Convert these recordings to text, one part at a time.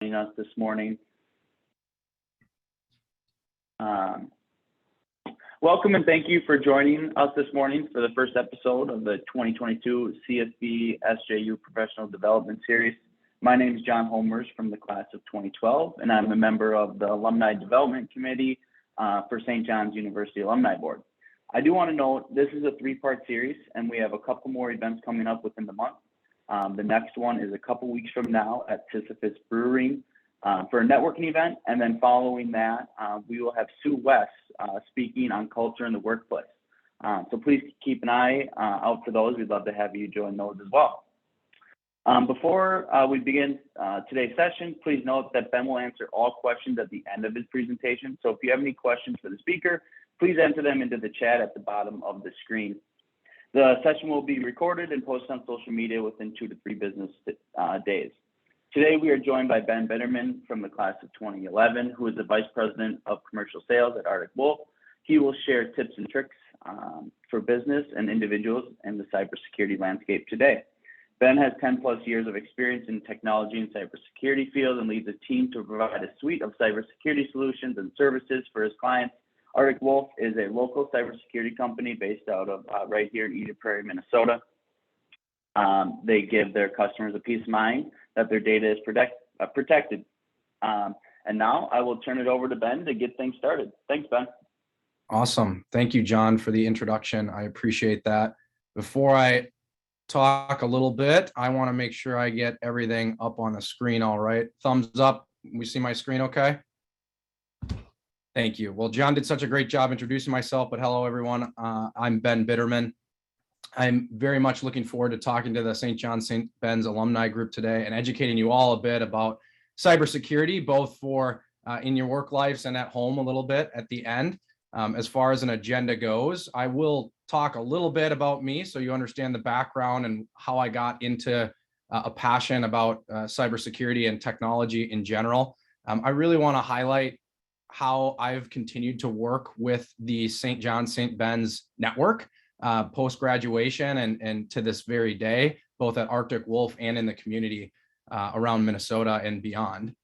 joining us this morning. Welcome and thank you for joining us this morning for the first episode of the 2022 CSB SJU Professional Development Series. My name is John Homers from the class of 2012, and I'm a member of the Alumni Development Committee for St. John's University Alumni Board. I do want to note this is a three-part series, and we have a couple more events coming up within the month. The next one is a couple weeks from now at Sisyphus Brewing for a networking event, and then following that, we will have Sue West speaking on culture in the workplace. So please keep an eye out for those. We'd love to have you join those as well. Before we begin today's session, please note that Ben will answer all questions at the end of his presentation. So if you have any questions for the speaker, please enter them into the chat at the bottom of the screen. The session will be recorded and posted on social media within 2 to 3 business days. Today, we are joined by Ben Bitterman from the class of 2011, who is the Vice President of Commercial Sales at Arctic Wolf. He will share tips and tricks for business and individuals in the cybersecurity landscape today. Ben has 10+ years of experience in technology and cybersecurity field and leads a team to provide a suite of cybersecurity solutions and services for his clients. Arctic Wolf is a local cybersecurity company based out of right here in Eden Prairie, Minnesota. They give their customers a peace of mind that their data is protected. And now I will turn it over to Ben to get things started. Thanks, Ben. Awesome. Thank you, John, for the introduction. I appreciate that. Before I talk a little bit, I want to make sure I get everything up on the screen. All right. Thumbs up. We see my screen okay? Thank you. Well, John did such a great job introducing myself, but hello, everyone. I'm Ben Bitterman. I'm very much looking forward to talking to the St. John's St. Ben's alumni group today and educating you all a bit about cybersecurity, both for in your work lives and at home a little bit at the end. As far as an agenda goes, I will talk a little bit about me so you understand the background and how I got into a passion about cybersecurity and technology in general. I really want to highlight how I've continued to work with the St. John's St. Ben's network post-graduation and to this very day, both at Arctic Wolf and in the community around Minnesota and beyond.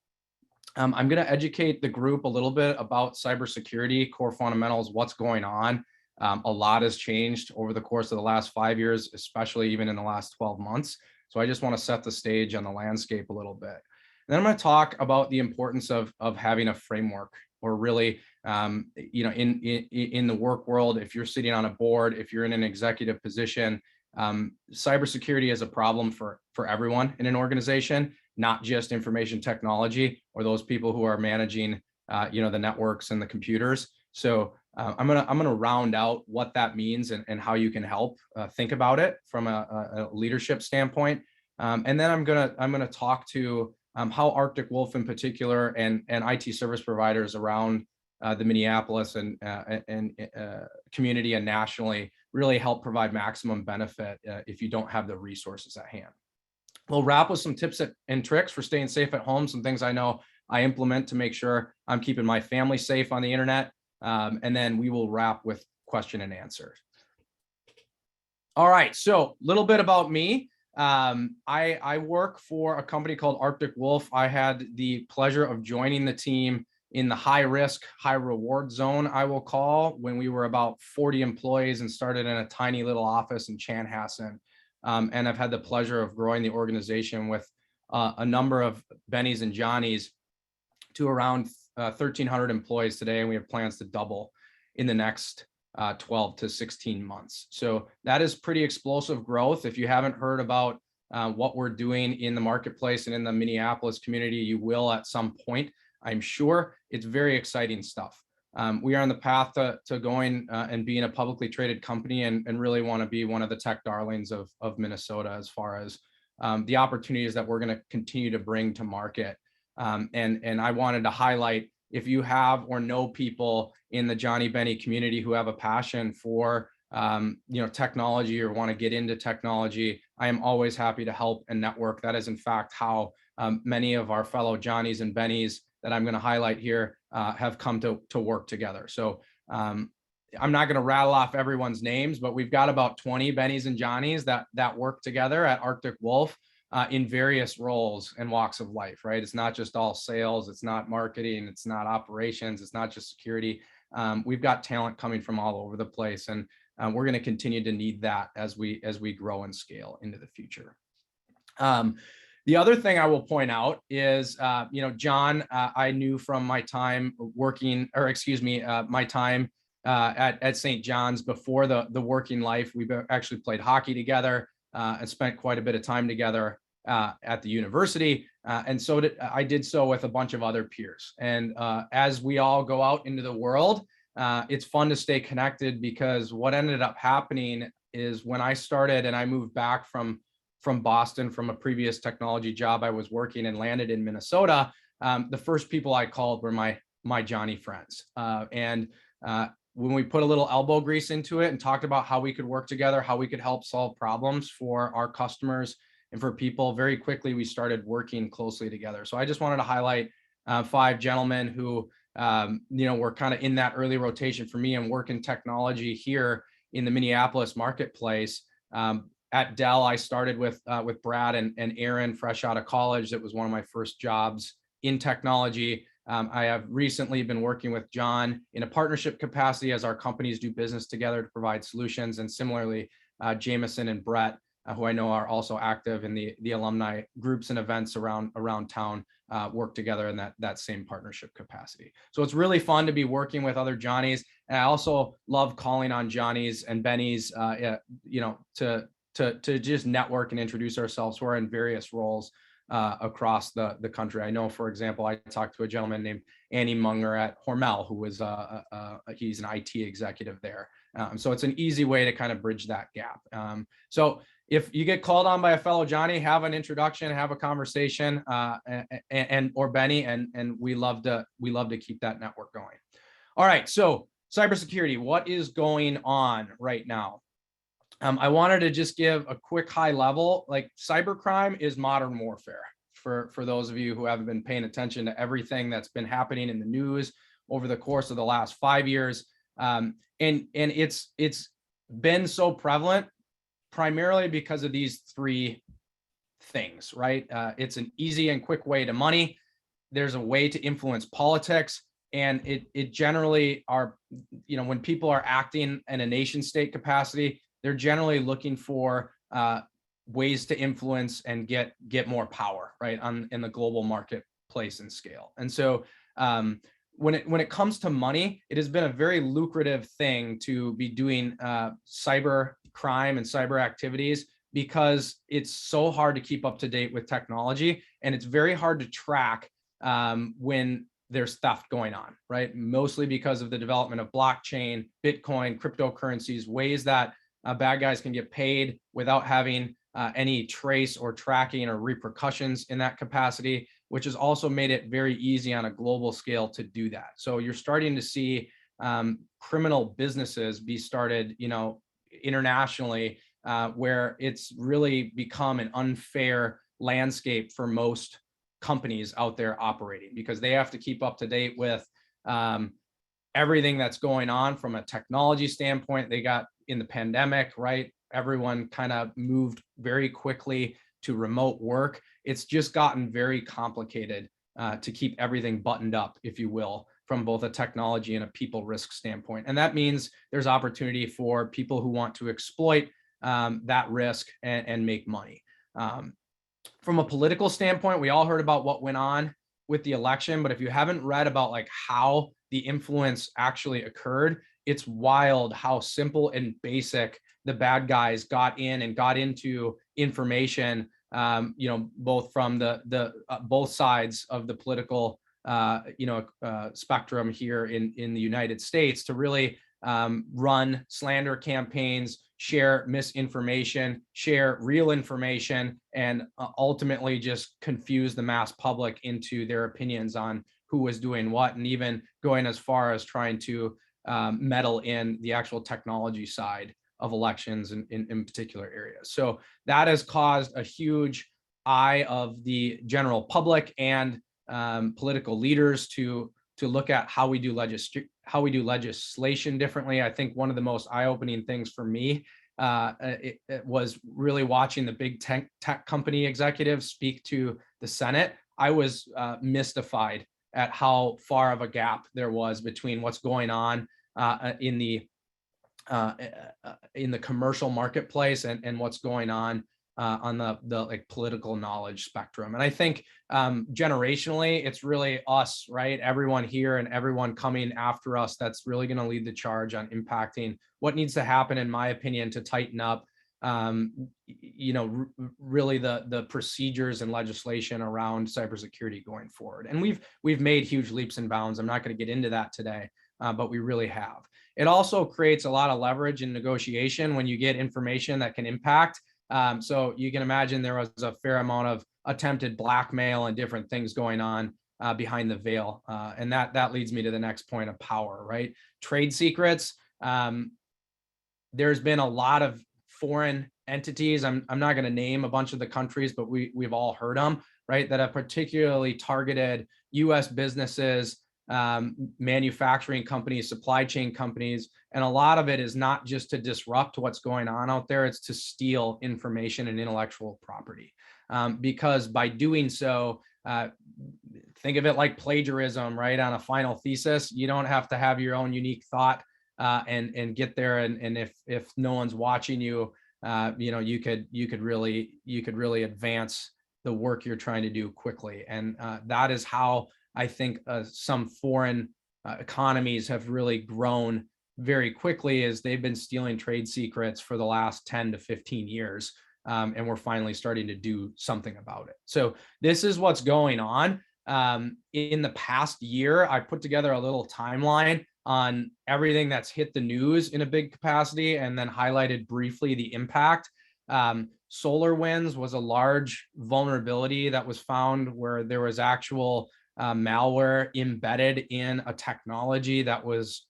I'm going to educate the group a little bit about cybersecurity, core fundamentals, what's going on. A lot has changed over the course of the last 5 years, especially even in the last 12 months. So I just want to set the stage on the landscape a little bit. And then I'm going to talk about the importance of having a framework, or really, you know, in the work world, if you're sitting on a board, if you're in an executive position, cybersecurity is a problem for everyone in an organization, not just information technology or those people who are managing, you know, the networks and the computers. So I'm gonna round out what that means and how you can help think about it from a leadership standpoint. And then I'm gonna talk to how Arctic Wolf in particular and IT service providers around the Minneapolis and community and nationally really help provide maximum benefit if you don't have the resources at hand. We'll wrap with some tips and tricks for staying safe at home, some things I know I implement to make sure I'm keeping my family safe on the internet. And then we will wrap with question and answers. All right, so a little bit about me. I work for a company called Arctic Wolf. I had the pleasure of joining the team in the high risk, high reward zone, I will call, when we were about 40 employees and started in a tiny little office in Chanhassen. And I've had the pleasure of growing the organization with a number of Bennies and Johnnies to around 1,300 employees today. And we have plans to double in the next 12 to 16 months. So that is pretty explosive growth. If you haven't heard about what we're doing in the marketplace and in the Minneapolis community, you will at some point, I'm sure. It's very exciting stuff. We are on the path to going and being a publicly traded company and really want to be one of the tech darlings of Minnesota as far as the opportunities that we're going to continue to bring to market. And I wanted to highlight, if you have or know people in the Johnny Benny community who have a passion for you know, technology or want to get into technology, I am always happy to help and network. That is in fact how many of our fellow Johnnies and Bennies that I'm going to highlight here have come to work together. So I'm not going to rattle off everyone's names, but we've got about 20 Bennies and Johnnies that work together at Arctic Wolf. in various roles and walks of life, right? It's not just all sales, it's not marketing, it's not operations, it's not just security. We've got talent coming from all over the place, and we're going to continue to need that as we grow and scale into the future. The other thing I will point out is, John, I knew from my time working, or excuse me, my time at St. John's before the working life. We've actually played hockey together and spent quite a bit of time together at the university. And so I did so with a bunch of other peers. And as we all go out into the world, it's fun to stay connected, because what ended up happening is when I started and I moved back from Boston from a previous technology job I was working, and landed in Minnesota, the first people I called were my Johnny friends. When we put a little elbow grease into it and talked about how we could work together, how we could help solve problems for our customers and for people, very quickly we started working closely together. So I just wanted to highlight 5 gentlemen who were kind of in that early rotation for me and work in technology here in the Minneapolis marketplace. At Dell, I started with Brad and Aaron fresh out of college. That was one of my first jobs in technology. I have recently been working with John in a partnership capacity as our companies do business together to provide solutions. And similarly, Jameson and Brett, who I know are also active in the alumni groups and events around town, work together in that same partnership capacity. So it's really fun to be working with other Johnnies. And I also love calling on Johnnies and Bennies, to just network and introduce ourselves who are in various roles across the country. I know, for example, I talked to a gentleman named Annie Munger at Hormel, who was he's an IT executive there. So it's an easy way to kind of bridge that gap. So if you get called on by a fellow Johnny, have an introduction, have a conversation, or Benny, and we love to keep that network going. All right, so cybersecurity, what is going on right now? I wanted to just give a quick high level. Like, cybercrime is modern warfare for those of you who haven't been paying attention to everything that's been happening in the news over the course of the last 5 years. And it's been so prevalent primarily because of these 3 things, right? It's an easy and quick way to money. There's a way to influence politics. And it generally are, when people are acting in a nation state capacity, they're generally looking for ways to influence and get more power, right, in the global marketplace and scale. And so when it comes to money, it has been a very lucrative thing to be doing cyber crime and cyber activities, because it's so hard to keep up to date with technology, and it's very hard to track when there's theft going on, right? Mostly because of the development of blockchain, Bitcoin, cryptocurrencies, ways that bad guys can get paid without having any trace or tracking or repercussions in that capacity, which has also made it very easy on a global scale to do that. So you're starting to see criminal businesses be started, internationally, where it's really become an unfair landscape for most companies out there operating, because they have to keep up to date with everything that's going on from a technology standpoint. They got in the pandemic, right? Everyone kind of moved very quickly to remote work. It's just gotten very complicated to keep everything buttoned up, if you will, from both a technology and a people risk standpoint. And that means there's opportunity for people who want to exploit that risk and make money. From a political standpoint, we all heard about what went on with the election, but if you haven't read about like how the influence actually occurred, it's wild how simple and basic the bad guys got in and got into information, both from the both sides of the political spectrum here in the United States, to really run slander campaigns, share misinformation, share real information, and ultimately just confuse the mass public into their opinions on who was doing what, and even going as far as trying to meddle in the actual technology side of elections in particular areas. So that has caused a huge eye of the general public and political leaders to look at how we do legislation differently. I think one of the most eye-opening things for me it was really watching the big tech company executives speak to the Senate. I was mystified at how far of a gap there was between what's going on in the commercial marketplace and what's going on the like political knowledge spectrum. And I think generationally, it's really us, right? Everyone here and everyone coming after us that's really going to lead the charge on impacting what needs to happen, in my opinion, to tighten up really the procedures and legislation around cybersecurity going forward. And we've made huge leaps and bounds. I'm not going to get into that today, but we really have. It also creates a lot of leverage in negotiation when you get information that can impact. So you can imagine there was a fair amount of attempted blackmail and different things going on behind the veil. And that leads me to the next point of power, right? Trade secrets. There's been a lot of foreign entities. I'm not going to name a bunch of the countries, but we've all heard them, right? That have particularly targeted U.S. businesses, manufacturing companies, supply chain companies. And a lot of it is not just to disrupt what's going on out there, it's to steal information and intellectual property. Because by doing so, think of it like plagiarism, right? On a final thesis, you don't have to have your own unique thought and get there. And if no one's watching you, you could really advance the work you're trying to do quickly. And that is how I think some foreign economies have really grown very quickly, as they've been stealing trade secrets for the last 10 to 15 years. And we're finally starting to do something about it. So this is what's going on. In the past year, I put together a little timeline on everything that's hit the news in a big capacity, and then highlighted briefly the impact. SolarWinds was a large vulnerability that was found where there was actual malware embedded in a technology that was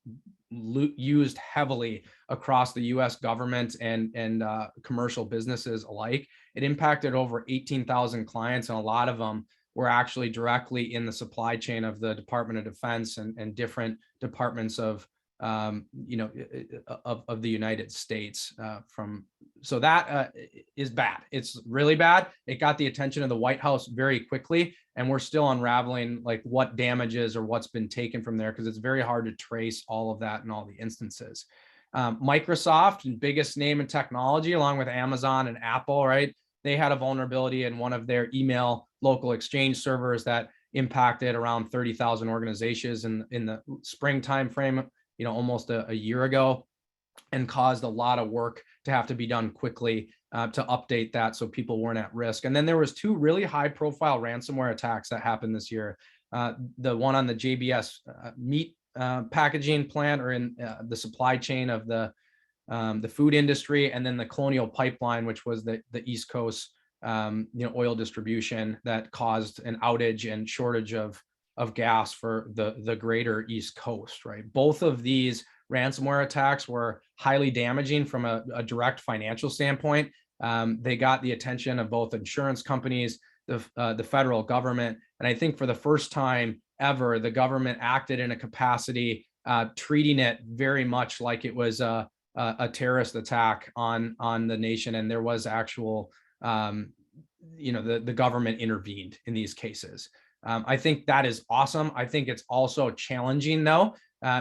used heavily across the U.S. government and commercial businesses alike. It impacted over 18,000 clients, and a lot of them were actually directly in the supply chain of the Department of Defense and different departments of the United States. So that is bad. It's really bad. It got the attention of the White House very quickly, and we're still unraveling like what damages or what's been taken from there, because it's very hard to trace all of that in all the instances. Microsoft, biggest name in technology, along with Amazon and Apple, right? They had a vulnerability in one of their email local exchange servers that impacted around 30,000 organizations in the spring timeframe, almost a year ago, and caused a lot of work to have to be done quickly to update that so people weren't at risk. And then there was two really high-profile ransomware attacks that happened this year. The one on the JBS meat packaging plant, or in the supply chain of the food industry, and then the Colonial Pipeline, which was the East Coast oil distribution that caused an outage and shortage of gas for the greater East Coast, right? Both of these ransomware attacks were highly damaging from a direct financial standpoint. They got the attention of both insurance companies, the federal government, and I think for the first time ever, the government acted in a capacity treating it very much like it was a terrorist attack on the nation, and there was actual, the government intervened in these cases. I think that is awesome. I think it's also challenging though,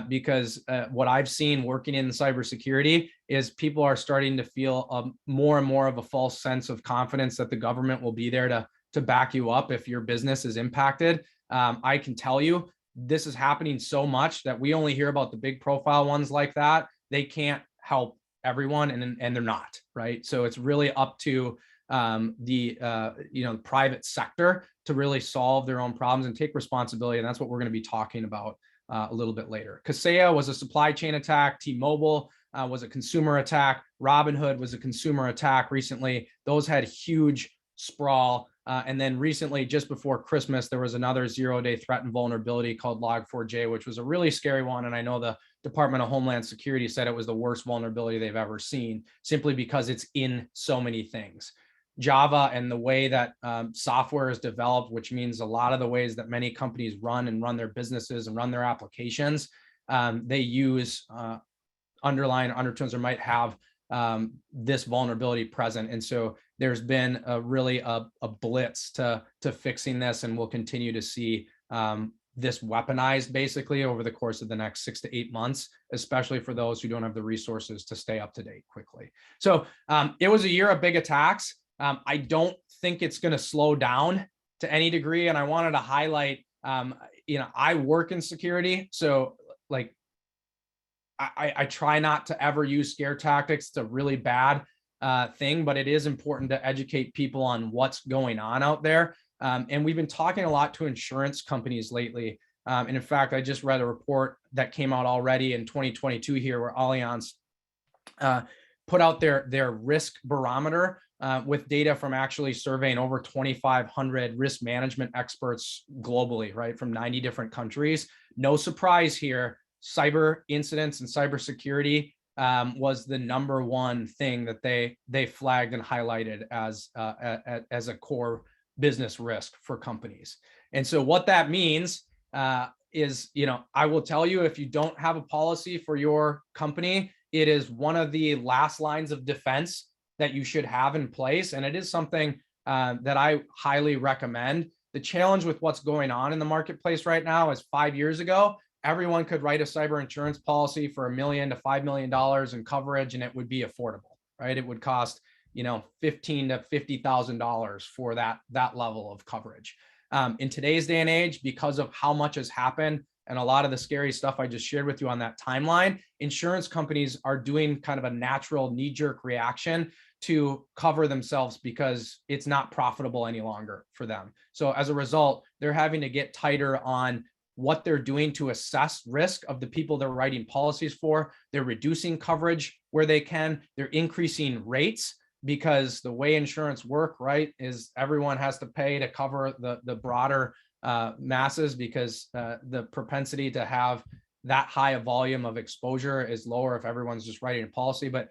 because what I've seen working in cybersecurity is people are starting to feel more and more of a false sense of confidence that the government will be there to back you up if your business is impacted. I can tell you this is happening so much that we only hear about the big profile ones like that. They can't help everyone, and they're not, right? So it's really up to the private sector to really solve their own problems and take responsibility. And that's what we're going to be talking about a little bit later. Kaseya was a supply chain attack. T-Mobile was a consumer attack. Robinhood was a consumer attack recently. Those had huge sprawl. And then recently, just before Christmas, there was another zero-day threat and vulnerability called Log4j, which was a really scary one. And I know the Department of Homeland Security said it was the worst vulnerability they've ever seen, simply because it's in so many things. Java and the way that software is developed, which means a lot of the ways that many companies run their businesses and run their applications, they use underlying undertones or might have this vulnerability present. And so there's been really a blitz to fixing this, and we'll continue to see this weaponized basically over the course of the next 6 to 8 months, especially for those who don't have the resources to stay up to date quickly. So it was a year of big attacks. I don't think it's going to slow down to any degree. And I wanted to highlight, I work in security. So like, I try not to ever use scare tactics. It's a really bad thing, but it is important to educate people on what's going on out there. And we've been talking a lot to insurance companies lately. And in fact, I just read a report that came out already in 2022 here, where Allianz put out their risk barometer with data from actually surveying over 2,500 risk management experts globally, right, from 90 different countries. No surprise here, cyber incidents and cybersecurity was the number one thing that they flagged and highlighted as a core business risk for companies. And so what that means is, I will tell you, if you don't have a policy for your company, it is one of the last lines of defense that you should have in place. And it is something that I highly recommend. The challenge with what's going on in the marketplace right now is 5 years ago, everyone could write a cyber insurance policy for $1 million to $5 million in coverage, and it would be affordable, right? It would cost, $15,000 to $50,000 for that level of coverage. In today's day and age, because of how much has happened and a lot of the scary stuff I just shared with you on that timeline, insurance companies are doing kind of a natural knee-jerk reaction to cover themselves because it's not profitable any longer for them. So as a result, they're having to get tighter on what they're doing to assess risk of the people they're writing policies for. They're reducing coverage where they can. They're increasing rates, because the way insurance work, right, is everyone has to pay to cover the broader masses, because the propensity to have that high a volume of exposure is lower if everyone's just writing a policy. But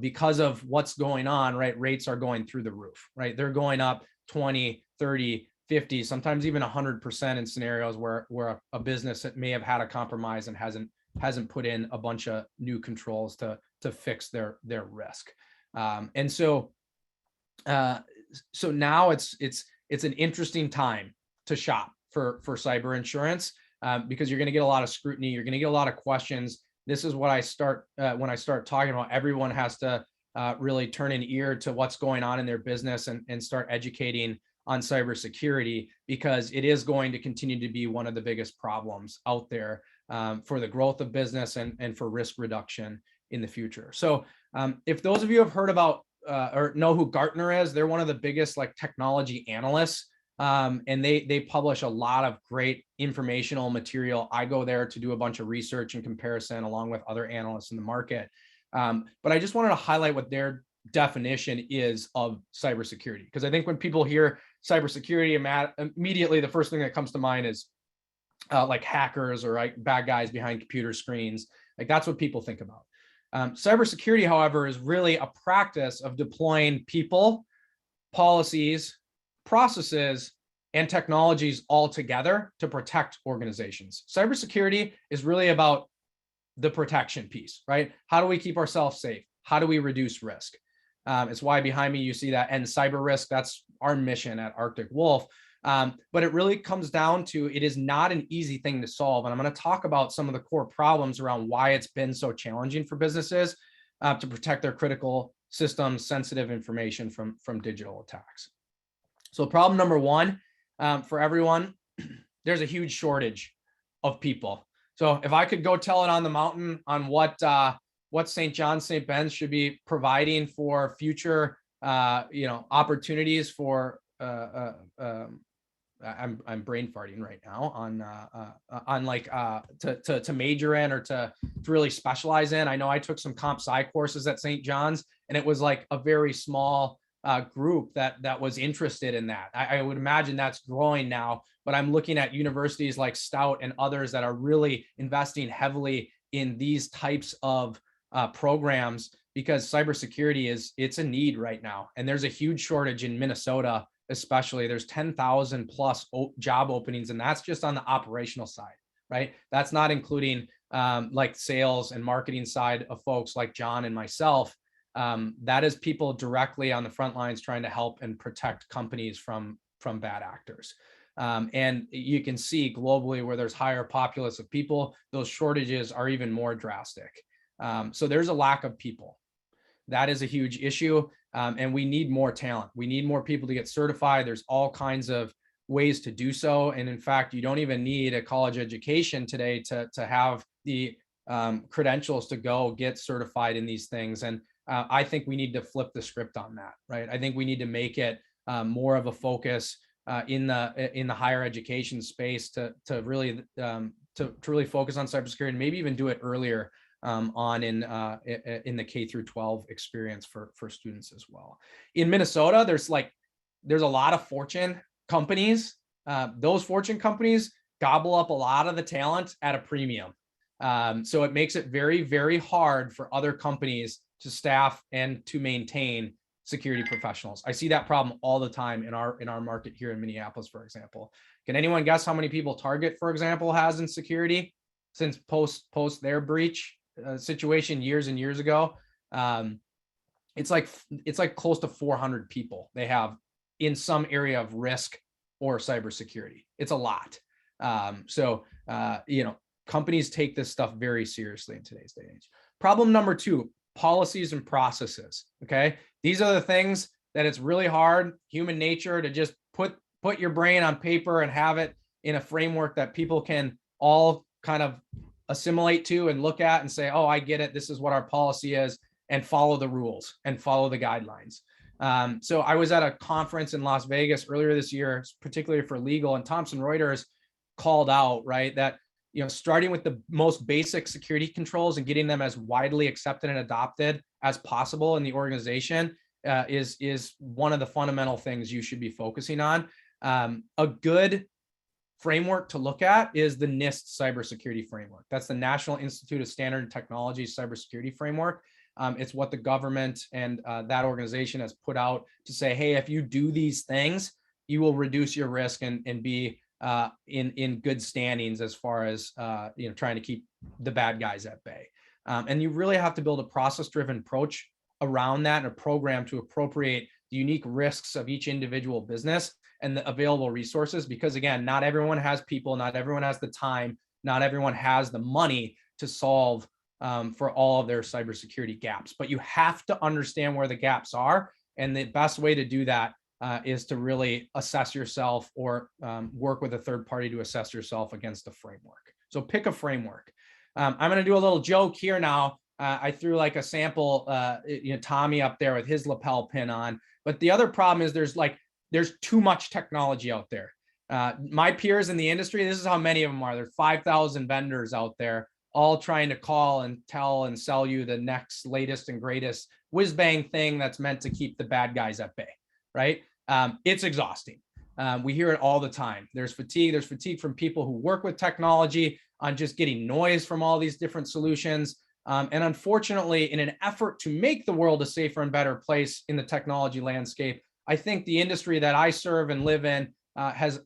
because of what's going on, right, rates are going through the roof, right? They're going up 20, 30, 50, sometimes even 100% in scenarios where a business that may have had a compromise and hasn't put in a bunch of new controls to fix their risk. And so now it's an interesting time to shop for cyber insurance, because you're going to get a lot of scrutiny. You're going to get a lot of questions. This is what I start when I start talking about. Everyone has to really turn an ear to what's going on in their business and start educating on cybersecurity, because it is going to continue to be one of the biggest problems out there for the growth of business and for risk reduction in the future. So if those of you have heard about or know who Gartner is, they're one of the biggest technology analysts, and they publish a lot of great informational material. I go there to do a bunch of research and comparison along with other analysts in the market. But I just wanted to highlight what their definition is of cybersecurity, because I think when people hear cybersecurity, immediately the first thing that comes to mind is like hackers or bad guys behind computer screens. That's what people think about. Cybersecurity, however, is really a practice of deploying people, policies, processes, and technologies all together to protect organizations. Cybersecurity is really about the protection piece, right? How do we keep ourselves safe? How do we reduce risk? It's why behind me you see that end cyber risk. That's our mission at Arctic Wolf. But it really comes down to, it is not an easy thing to solve. And I'm going to talk about some of the core problems around why it's been so challenging for businesses to protect their critical systems, sensitive information from digital attacks. So problem number one for everyone, there's a huge shortage of people. So if I could go tell it on the mountain on what St. John's, St. Ben's should be providing for future, opportunities for, I'm brain farting right now on to major in or to really specialize in. I know I took some comp sci courses at St. John's, and it was like a very small group that was interested in that. I would imagine that's growing now, but I'm looking at universities like Stout and others that are really investing heavily in these types of programs, because cybersecurity it's a need right now. And there's a huge shortage in Minnesota, especially. There's 10,000 plus job openings, and that's just on the operational side, right? That's not including like sales and marketing side of folks like John and myself. that is people directly on the front lines trying to help and protect companies from bad actors. And you can see globally where there's higher populace of people, those shortages are even more drastic. So there's a lack of people. That is a huge issue. And we need more talent. We need more people to get certified. There's all kinds of ways to do so. And in fact, you don't even need a college education today to have the credentials to go get certified in these things. And I think we need to flip the script on that, right? I think we need to make it more of a focus in the higher education space to really focus on cybersecurity, and maybe even do it earlier on in the K through 12 experience for students as well. In Minnesota, there's a lot of Fortune companies. Those Fortune companies gobble up a lot of the talent at a premium. So it makes it very, very hard for other companies to staff and to maintain security professionals. I see that problem all the time in our market here in Minneapolis, for example. Can anyone guess how many people Target, for example, has in security since post their breach situation years and years ago? It's like close to 400 people they have in some area of risk or cybersecurity. It's a lot. Companies take this stuff very seriously in today's day and age. Problem number 2, policies and processes. Okay. These are the things that it's really hard, human nature, to just put your brain on paper and have it in a framework that people can all kind of assimilate to and look at and say, oh, I get it. This is what our policy is, and follow the rules and follow the guidelines. So I was at a conference in Las Vegas earlier this year, particularly for legal, and Thomson Reuters called out, right, that starting with the most basic security controls and getting them as widely accepted and adopted as possible in the organization is one of the fundamental things you should be focusing on. A good framework to look at is the NIST cybersecurity framework. That's the National Institute of Standard and Technology cybersecurity framework. It's what the government and that organization has put out to say, hey, if you do these things, you will reduce your risk and be in good standings as far as trying to keep the bad guys at bay. And you really have to build a process-driven approach around that, and a program to appropriate the unique risks of each individual business and the available resources. Because again, not everyone has people, not everyone has the time, not everyone has the money to solve for all of their cybersecurity gaps. But you have to understand where the gaps are, and the best way to do that is to really assess yourself, or work with a third party to assess yourself against a framework. So pick a framework. I'm going to do a little joke here now. I threw like a sample, Tommy up there with his lapel pin on. But the other problem is there's too much technology out there. My peers in the industry, this is how many of them are. There's 5,000 vendors out there, all trying to call and tell and sell you the next latest and greatest whiz bang thing that's meant to keep the bad guys at bay, right? It's exhausting. We hear it all the time. There's fatigue. There's fatigue from people who work with technology on just getting noise from all these different solutions. And unfortunately, in an effort to make the world a safer and better place in the technology landscape, I think the industry that I serve and live in has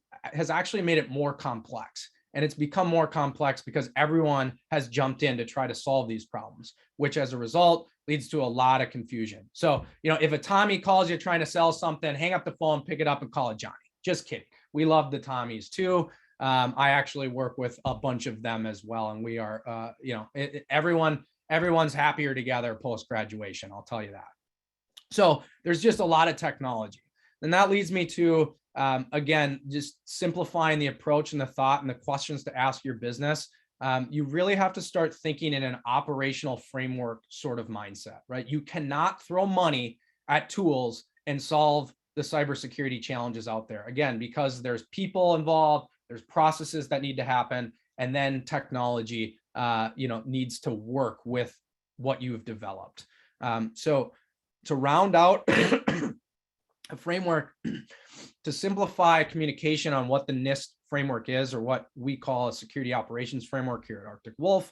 actually made it more complex. And it's become more complex because everyone has jumped in to try to solve these problems, which as a result leads to a lot of confusion. So, if a Tommy calls you trying to sell something, hang up the phone, pick it up, and call it Johnny. Just kidding. We love the Tommies too. I actually work with a bunch of them as well. And we are, everyone's happier together post-graduation. I'll tell you that. So there's just a lot of technology. And that leads me to, again, just simplifying the approach and the thought and the questions to ask your business. You really have to start thinking in an operational framework sort of mindset, right? You cannot throw money at tools and solve the cybersecurity challenges out there. Again, because there's people involved, there's processes that need to happen, and then technology, needs to work with what you've developed. So to round out a framework to simplify communication on what the NIST framework is, or what we call a security operations framework here at Arctic Wolf,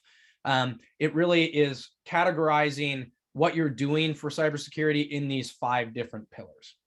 it really is categorizing what you're doing for cybersecurity in these 5 different pillars.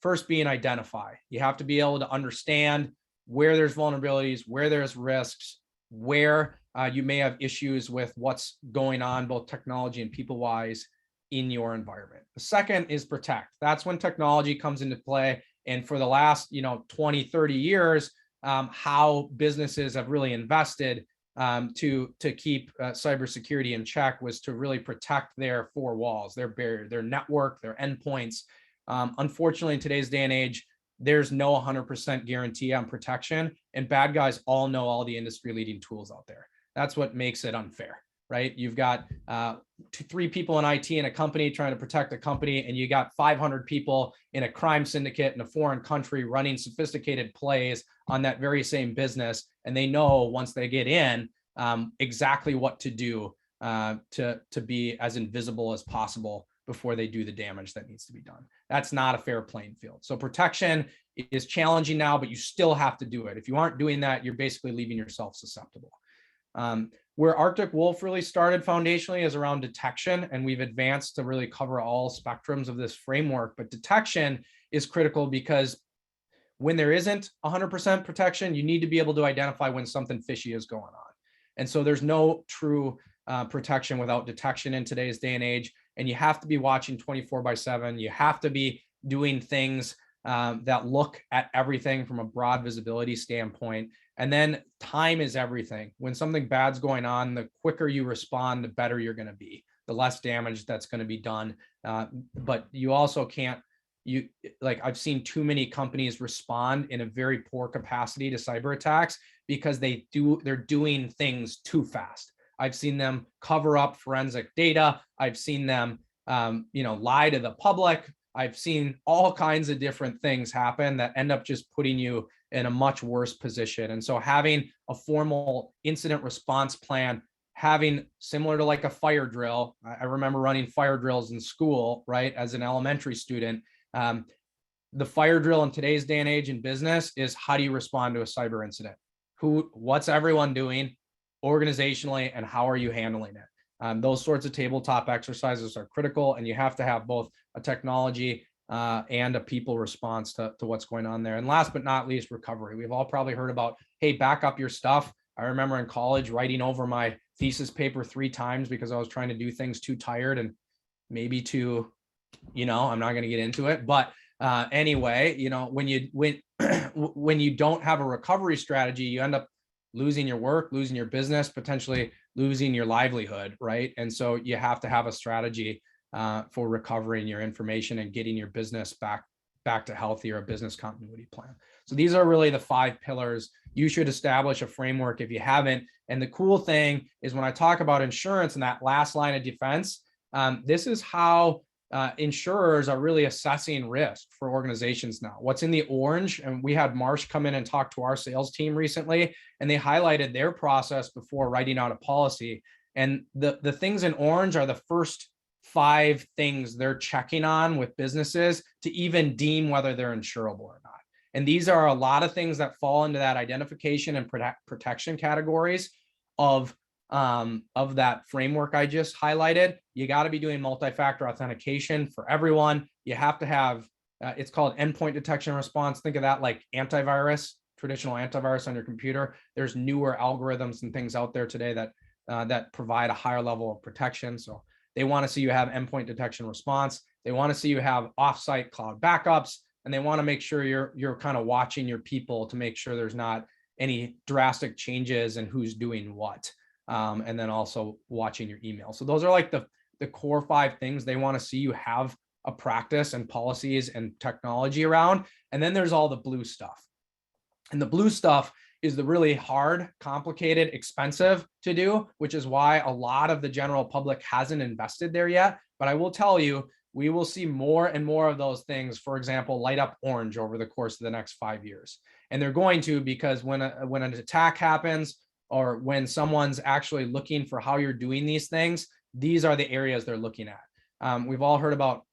First being identify. You have to be able to understand where there's vulnerabilities, where there's risks, where you may have issues with what's going on, both technology and people-wise. in your environment. The second is protect. That's when technology comes into play. And for the last 20, 30 years, how businesses have really invested to keep cybersecurity in check was to really protect their four walls, their barrier, their network, their endpoints. Unfortunately, in today's day and age, there's no 100% guarantee on protection, and bad guys all know all the industry leading tools out there. That's what makes it unfair, right? You've got 3 people in IT in a company trying to protect a company, and you got 500 people in a crime syndicate in a foreign country running sophisticated plays on that very same business. And they know once they get in exactly what to do to be as invisible as possible before they do the damage that needs to be done. That's not a fair playing field. So protection is challenging now, but you still have to do it. If you aren't doing that, you're basically leaving yourself susceptible. Where Arctic Wolf really started foundationally is around detection, and we've advanced to really cover all spectrums of this framework. But detection is critical because when there isn't 100% protection, you need to be able to identify when something fishy is going on. And so there's no true protection without detection in today's day and age. And you have to be watching 24/7. You have to be doing things that look at everything from a broad visibility standpoint. And then time is everything. When something bad's going on, the quicker you respond, the better you're going to be, the less damage that's going to be done. But you also can't, I've seen too many companies respond in a very poor capacity to cyber attacks because they're doing things too fast. I've seen them cover up forensic data. I've seen them, lie to the public. I've seen all kinds of different things happen that end up just putting you in a much worse position. And so having a formal incident response plan, having similar to like a fire drill, I remember running fire drills in school, right, as an elementary student. The fire drill in today's day and age in business is how do you respond to a cyber incident? What's everyone doing organizationally, and how are you handling it? Those sorts of tabletop exercises are critical, and you have to have both a technology and a people response to what's going on there. And last but not least, recovery. We've all probably heard about, hey, back up your stuff. I remember in college writing over my thesis paper 3 times because I was trying to do things too tired and maybe too, I'm not going to get into it. But anyway, when you don't have a recovery strategy, you end up losing your work, losing your business, potentially losing your livelihood, right? And so you have to have a strategy for recovering your information and getting your business back to healthy, or a business continuity plan. So these are really the 5 pillars. You should establish a framework if you haven't. And the cool thing is when I talk about insurance and that last line of defense, this is how insurers are really assessing risk for organizations now. What's in the orange, and we had Marsh come in and talk to our sales team recently, and they highlighted their process before writing out a policy. And the things in orange are the first 5 things they're checking on with businesses to even deem whether they're insurable or not. And these are a lot of things that fall into that identification and protection categories of that framework I just highlighted. You got to be doing multi-factor authentication for everyone. You have to have, it's called endpoint detection and response. Think of that like antivirus, traditional antivirus on your computer. There's newer algorithms and things out there today that provide a higher level of protection. So they want to see you have endpoint detection response. They want to see you have offsite cloud backups, and they want to make sure you're kind of watching your people to make sure there's not any drastic changes in who's doing what. And then also watching your email. So those are like the core 5 things they want to see you have a practice and policies and technology around. And then there's all the blue stuff. And the blue stuff is the really hard, complicated, expensive to do, which is why a lot of the general public hasn't invested there yet. But I will tell you, we will see more and more of those things, for example, light up orange over the course of the next 5 years. And they're going to, because when an attack happens, or when someone's actually looking for how you're doing these things, these are the areas they're looking at. We've all heard about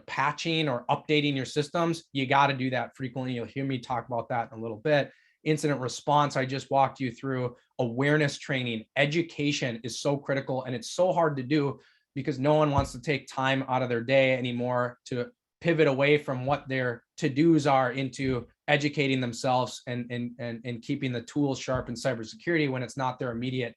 patching or updating your systems. You got to do that frequently. You'll hear me talk about that in a little bit. Incident response, I just walked you through. Awareness training, education is so critical, and it's so hard to do because no one wants to take time out of their day anymore to pivot away from what their to-dos are into educating themselves and keeping the tools sharp in cybersecurity when it's not their immediate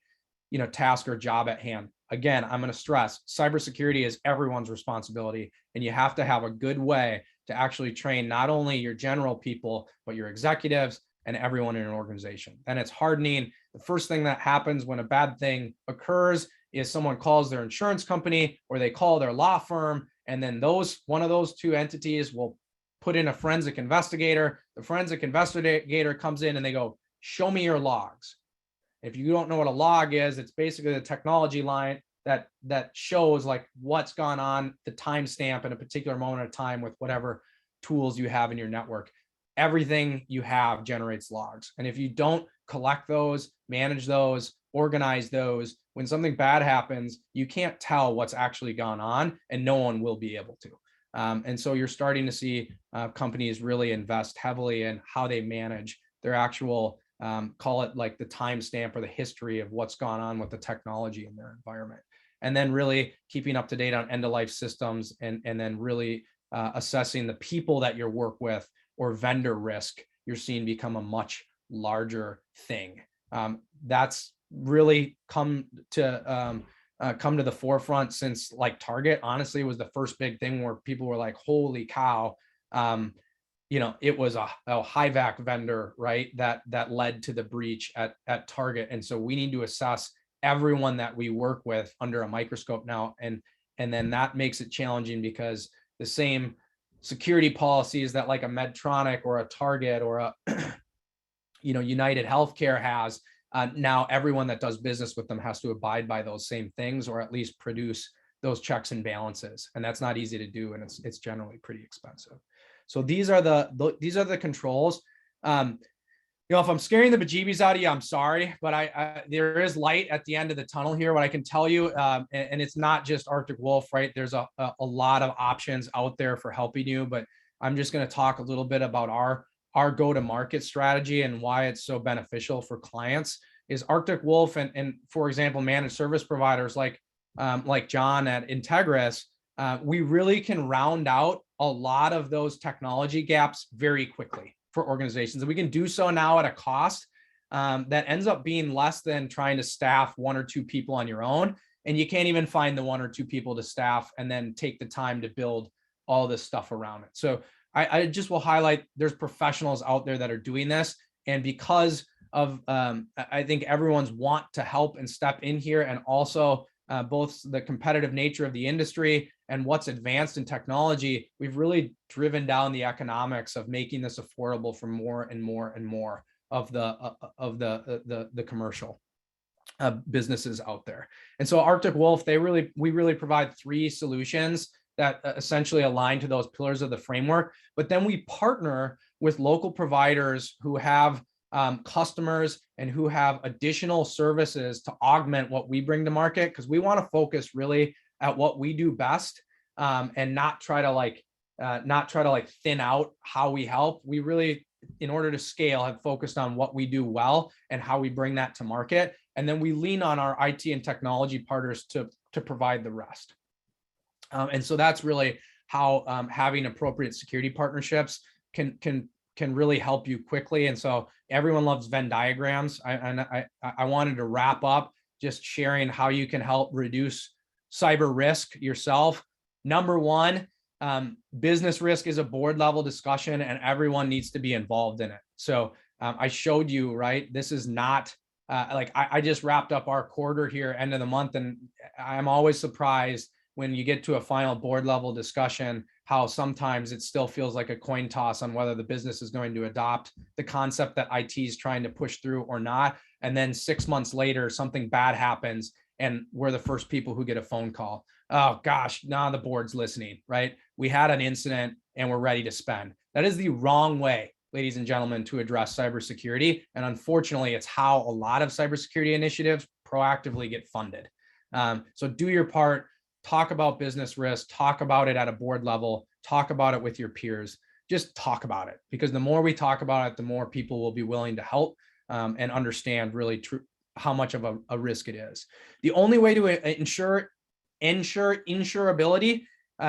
task or job at hand. again, I'm going to stress cybersecurity is everyone's responsibility, and you have to have a good way to actually train not only your general people, but your executives and everyone in an organization. And it's hardening. The first thing that happens when a bad thing occurs is someone calls their insurance company or they call their law firm, and then one of those two entities will put in a forensic investigator. The forensic investigator comes in and they go, show me your logs. If you don't know what a log is, it's basically the technology line that shows like what's gone on, the timestamp at a particular moment of time with whatever tools you have in your network. Everything you have generates logs. And if you don't collect those, manage those, organize those, when something bad happens, you can't tell what's actually gone on, and no one will be able to. And so you're starting to see companies really invest heavily in how they manage their actual, call it like the timestamp or the history of what's gone on with the technology in their environment. And then really keeping up to date on end-of-life systems, and then really assessing the people that you work with, or vendor risk you're seeing become a much larger thing. That's really come to the forefront since like Target, honestly, was the first big thing where people were like, holy cow. It was a HIVAC vendor, right? That led to the breach at Target. And so we need to assess everyone that we work with under a microscope now. And then that makes it challenging, because the same security policies that like a Medtronic or a Target or a United Healthcare has, now everyone that does business with them has to abide by those same things, or at least produce those checks and balances. And that's not easy to do, and it's generally pretty expensive. So these are the controls. If I'm scaring the bejeebies out of you, I'm sorry, but there is light at the end of the tunnel here. What I can tell you, and it's not just Arctic Wolf, right? There's a lot of options out there for helping you, but I'm just going to talk a little bit about our go-to-market strategy and why it's so beneficial for clients. Is Arctic Wolf and for example, managed service providers like John at Integris, we really can round out a lot of those technology gaps very quickly for organizations. And we can do so now at a cost that ends up being less than trying to staff 1 or 2 people on your own. And you can't even find the 1 or 2 people to staff and then take the time to build all this stuff around it. So I just will highlight there's professionals out there that are doing this. And because of, I think everyone's want to help and step in here, and also both the competitive nature of the industry and what's advanced in technology, we've really driven down the economics of making this affordable for more and more and more of the commercial businesses out there. And so Arctic Wolf, we really provide 3 solutions that essentially align to those pillars of the framework. But then we partner with local providers who have customers and who have additional services to augment what we bring to market, because we want to focus really at what we do best, and not try to thin out how we help. We really, in order to scale, have focused on what we do well and how we bring that to market, and then we lean on our IT and technology partners to provide the rest. And so that's really how having appropriate security partnerships can really help you quickly. And so everyone loves Venn diagrams. I wanted to wrap up just sharing how you can help reduce cyber risk yourself. Number 1, business risk is a board level discussion, and everyone needs to be involved in it. So I showed you, right? This is not I just wrapped up our quarter here, end of the month, and I'm always surprised when you get to a final board level discussion, how sometimes it still feels like a coin toss on whether the business is going to adopt the concept that IT is trying to push through or not. And then 6 months later, something bad happens and we're the first people who get a phone call. Oh gosh, now the board's listening, right? We had an incident and we're ready to spend. That is the wrong way, ladies and gentlemen, to address cybersecurity. And unfortunately, it's how a lot of cybersecurity initiatives proactively get funded. So do your part. Talk about business risk, talk about it at a board level, talk about it with your peers, just talk about it, because the more we talk about it, the more people will be willing to help and understand really how much of a risk it is. The only way to ensure insurability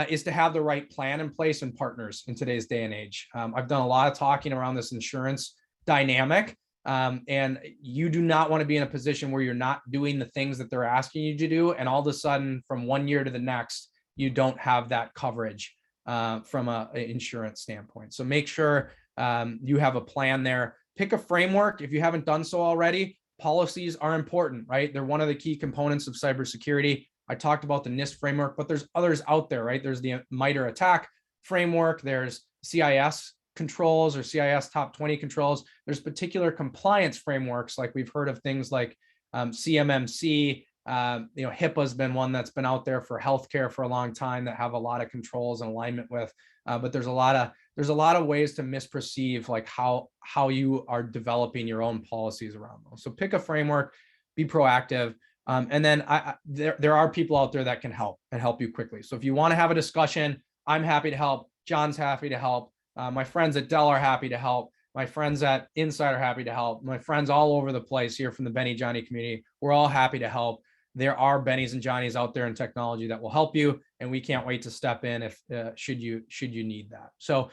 is to have the right plan in place and partners in today's day and age. I've done a lot of talking around this insurance dynamic, And you do not want to be in a position where you're not doing the things that they're asking you to do. And all of a sudden, from one year to the next, you don't have that coverage from an insurance standpoint. So make sure you have a plan there. Pick a framework. If you haven't done so already, policies are important, right? They're one of the key components of cybersecurity. I talked about the NIST framework, but there's others out there, right? There's the MITRE ATT&CK framework. There's CIS controls or CIS top 20 controls. There's particular compliance frameworks, like we've heard of things like CMMC. HIPAA's been one that's been out there for healthcare for a long time that have a lot of controls and alignment with. But there's a lot of ways to misperceive like how you are developing your own policies around those. So pick a framework, be proactive. And then there are people out there that can help and help you quickly. So if you want to have a discussion, I'm happy to help. John's happy to help. My friends at Dell are happy to help. My friends at Insight are happy to help. My friends all over the place here from the Benny Johnny community, we're all happy to help. There are Bennies and Johnnies out there in technology that will help you, and we can't wait to step in if should you need that. So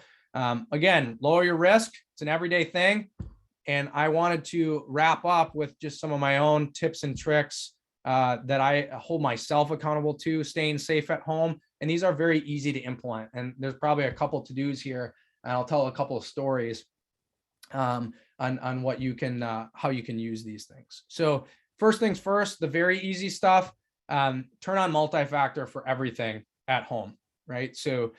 again, lower your risk. It's an everyday thing. And I wanted to wrap up with just some of my own tips and tricks that I hold myself accountable to, staying safe at home. And these are very easy to implement. And there's probably a couple to-dos here. And I'll tell a couple of stories on what you can, how you can use these things. So first things first, the very easy stuff, turn on multi-factor for everything at home, right? So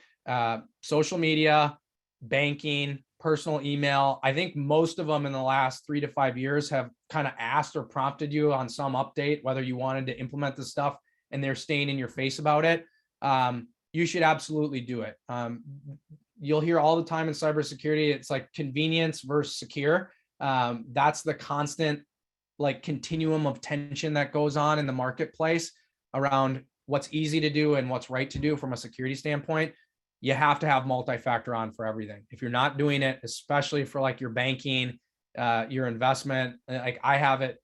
social media, banking, personal email. I think most of them in the last 3 to 5 years have kind of asked or prompted you on some update, whether you wanted to implement the stuff and they're staying in your face about it. You should absolutely do it. You'll hear all the time in cybersecurity, it's like convenience versus secure. That's the constant like continuum of tension that goes on in the marketplace around what's easy to do and what's right to do from a security standpoint. You have to have multi-factor on for everything. If you're not doing it, especially for like your banking, your investment, like I have it,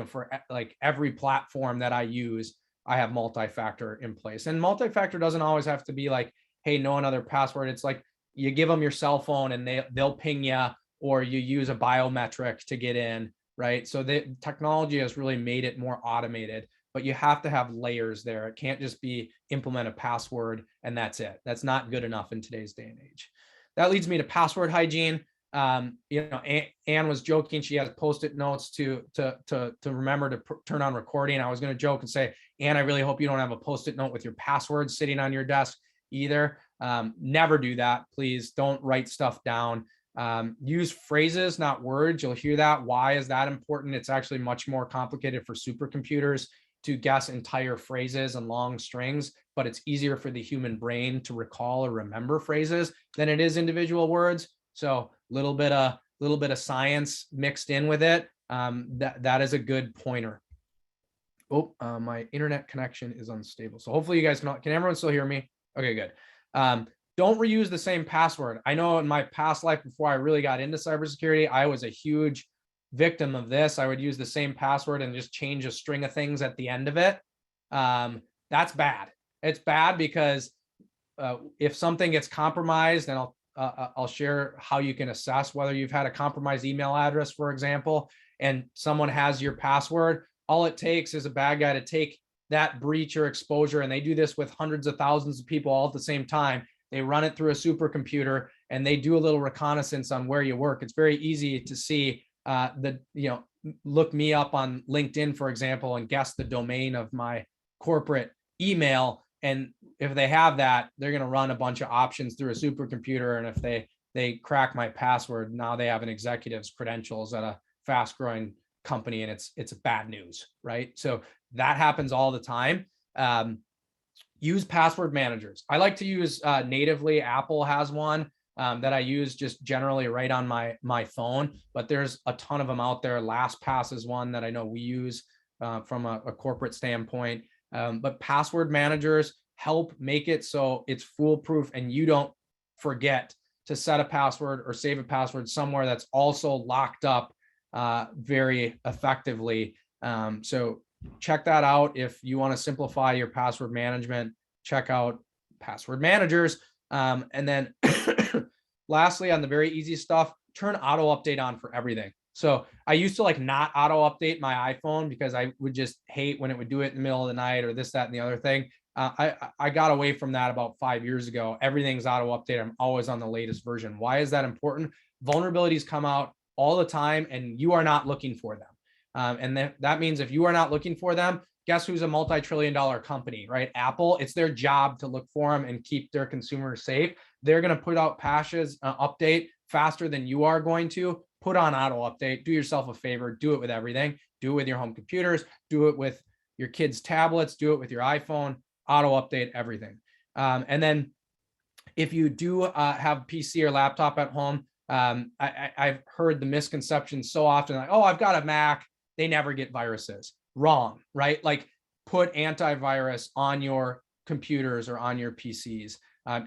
for like every platform that I use, I have multi-factor in place. And multi-factor doesn't always have to be like, hey, know another password. It's like you give them your cell phone and they'll ping you, or you use a biometric to get in, right? So the technology has really made it more automated, but you have to have layers there. It can't just be implement a password and that's it. That's not good enough in today's day and age. That leads me to password hygiene. Anne was joking. She has Post-it notes to remember to turn on recording. I was going to joke and say, Anne, I really hope you don't have a Post-it note with your password sitting on your desk either. Never do that. Please don't write stuff down. Use phrases, not words. You'll hear that. Why is that important? It's actually much more complicated for supercomputers to guess entire phrases and long strings, but it's easier for the human brain to recall or remember phrases than it is individual words. So little bit of science mixed in with it. That is a good pointer. Oh, my internet connection is unstable. So hopefully you guys can everyone still hear me? Okay, good. Don't reuse the same password. I know in my past life, before I really got into cybersecurity, I was a huge victim of this. I would use the same password and just change a string of things at the end of it. That's bad. It's bad because if something gets compromised, and I'll share how you can assess whether you've had a compromised email address, for example, and someone has your password. All it takes is a bad guy to take that breach or exposure, and they do this with hundreds of thousands of people all at the same time. They run it through a supercomputer and they do a little reconnaissance on where you work. It's very easy to see look me up on LinkedIn, for example, and guess the domain of my corporate email. And if they have that, they're going to run a bunch of options through a supercomputer. And if they crack my password, now they have an executive's credentials at a fast growing company, and it's bad news, right? So that happens all the time. Use password managers. I like to use natively. Apple has one that I use just generally right on my phone, but there's a ton of them out there. LastPass is one that I know we use from a corporate standpoint. But password managers help make it so it's foolproof and you don't forget to set a password or save a password somewhere that's also locked up very effectively. So check that out. If you want to simplify your password management, check out password managers. And then lastly, on the very easy stuff, turn auto update on for everything. So I used to like not auto update my iPhone because I would just hate when it would do it in the middle of the night or this, that, and the other thing. I got away from that about 5 years ago. Everything's auto update. I'm always on the latest version. Why is that important? Vulnerabilities come out all the time and you are not looking for them. And that means if you are not looking for them, guess who's a multi-trillion-dollar company, right? Apple. It's their job to look for them and keep their consumers safe. They're going to put out patches, update faster than you are going to. Put on auto update. Do yourself a favor. Do it with everything. Do it with your home computers. Do it with your kids' tablets. Do it with your iPhone. Auto update everything. And then if you do have PC or laptop at home, I've heard the misconception so often, like, oh, I've got a Mac. They never get viruses. Wrong, right? Like, put antivirus on your computers or on your PCs.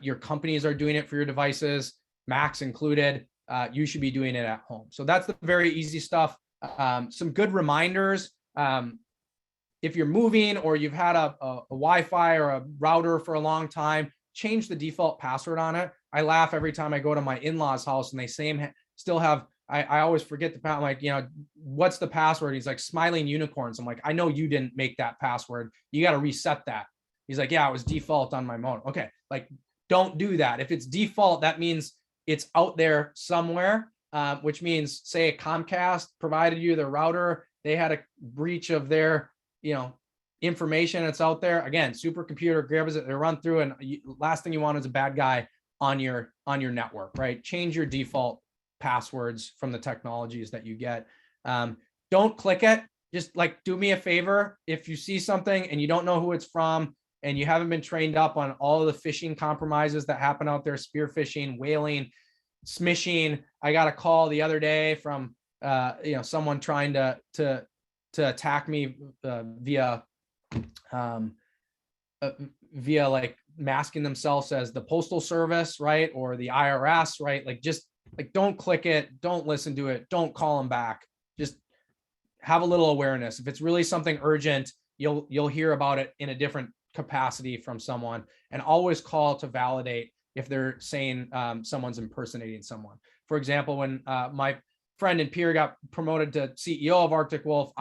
Your companies are doing it for your devices, Macs included. You should be doing it at home. So that's the very easy stuff. Some good reminders. If you're moving or you've had a Wi-Fi or a router for a long time, change the default password on it. I laugh every time I go to my in-laws' house and they still have, I always forget the password. I'm like, you know, what's the password? He's like, smiling unicorns. I'm like, I know you didn't make that password. You got to reset that. He's like, yeah, it was default on my modem. Okay, like, don't do that. If it's default, that means it's out there somewhere, which means, say, Comcast provided you the router. They had a breach of their, you know, information that's out there. Again, supercomputer grabs it, they run through, and last thing you want is a bad guy on your network, right? Change your default passwords from the technologies that you get. Don't click it. Just like, do me a favor. If you see something and you don't know who it's from and you haven't been trained up on all of the phishing compromises that happen out there, spear phishing, whaling, smishing. I got a call the other day from someone trying to attack me via like masking themselves as the Postal Service, right? Or the IRS, right? Like, just like, don't click it, don't listen to it, don't call them back. Just have a little awareness. If it's really something urgent, you'll hear about it in a different capacity from someone, and always call to validate if they're saying someone's impersonating someone. For example, when my friend and peer got promoted to CEO of Arctic Wolf,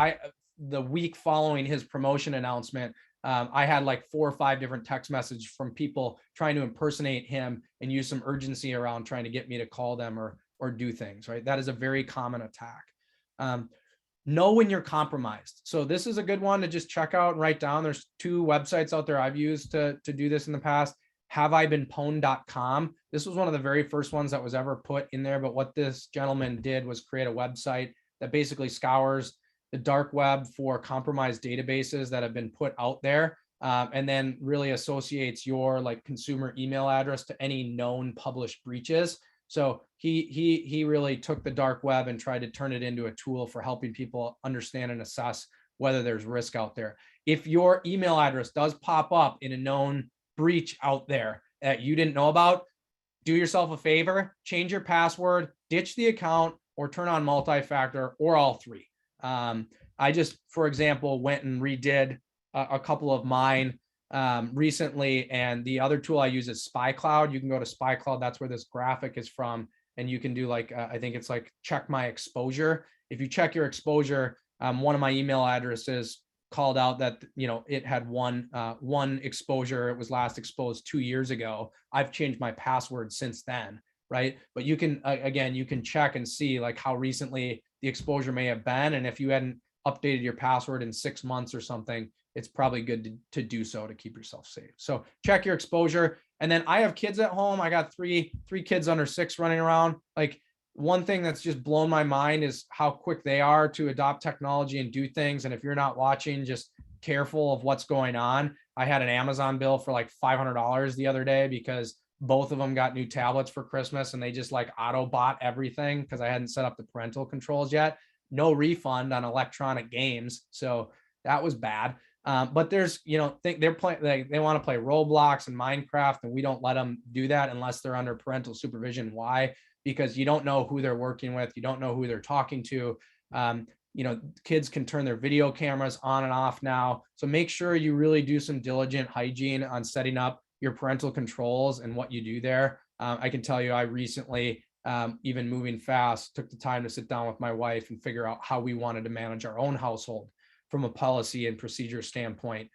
the week following his promotion announcement, I had like 4 or 5 different text messages from people trying to impersonate him and use some urgency around trying to get me to call them or do things, right? That is a very common attack. Know when you're compromised. So this is a good one to just check out and write down. There's 2 websites out there I've used to do this in the past. HaveIBeenPwned.com. This was one of the very first ones that was ever put in there. But what this gentleman did was create a website that basically scours the dark web for compromised databases that have been put out there, and then really associates your like consumer email address to any known published breaches. So he really took the dark web and tried to turn it into a tool for helping people understand and assess whether there's risk out there. If your email address does pop up in a known breach out there that you didn't know about, do yourself a favor, change your password, ditch the account, or turn on multi-factor, or all 3. I just, for example, went and redid a couple of mine recently, and the other tool I use is SpyCloud. You can go to SpyCloud. That's where this graphic is from, and you can do like I think it's like check my exposure. If you check your exposure, one of my email addresses called out that it had one exposure. It was last exposed 2 years ago. I've changed my password since then, right? But you can again, you can check and see like how recently the exposure may have been, and if you hadn't updated your password in 6 months or something, it's probably good to do so to keep yourself safe. So check your exposure. And then I have kids at home. I got three kids under 6 running around. Like, one thing that's just blown my mind is how quick they are to adopt technology and do things. And if you're not watching, just careful of what's going on. I had an Amazon bill for like $500 the other day because both of them got new tablets for Christmas, and they just like auto bought everything because I hadn't set up the parental controls yet. No refund on electronic games. So that was bad. But there's, they're playing, they want to play Roblox and Minecraft, and we don't let them do that unless they're under parental supervision. Why? Because you don't know who they're working with. You don't know who they're talking to. Kids can turn their video cameras on and off now. So make sure you really do some diligent hygiene on setting up your parental controls and what you do there. I can tell you, I recently even moving fast, took the time to sit down with my wife and figure out how we wanted to manage our own household from a policy and procedure standpoint.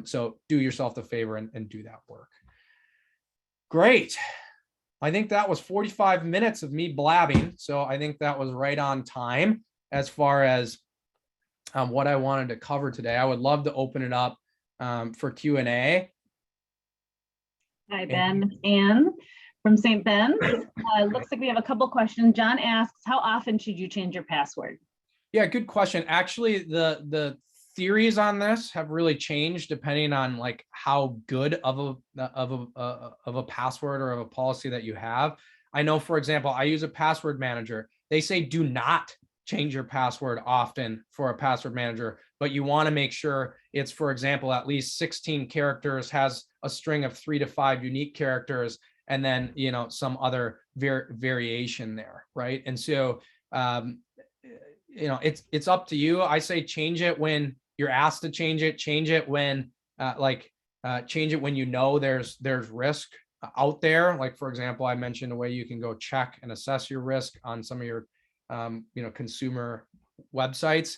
So do yourself the favor and do that work. Great. I think that was 45 minutes of me blabbing. So I think that was right on time as far as what I wanted to cover today. I would love to open it up for Q&A. Hi, Ben. Ann from St. Ben's. Looks like we have a couple questions. John asks, how often should you change your password? Yeah, good question. Actually, the theories on this have really changed depending on like how good of a password or of a policy that you have. I know, for example, I use a password manager. They say do not change your password often for a password manager, but you want to make sure it's, for example, at least 16 characters, has a string of 3 to 5 unique characters, and then, you know, some other variation there, right? And so, you know, it's up to you. I say change it when you're asked to change it. Change it when, change it when you know there's risk out there. Like, for example, I mentioned a way you can go check and assess your risk on some of your you know, consumer websites.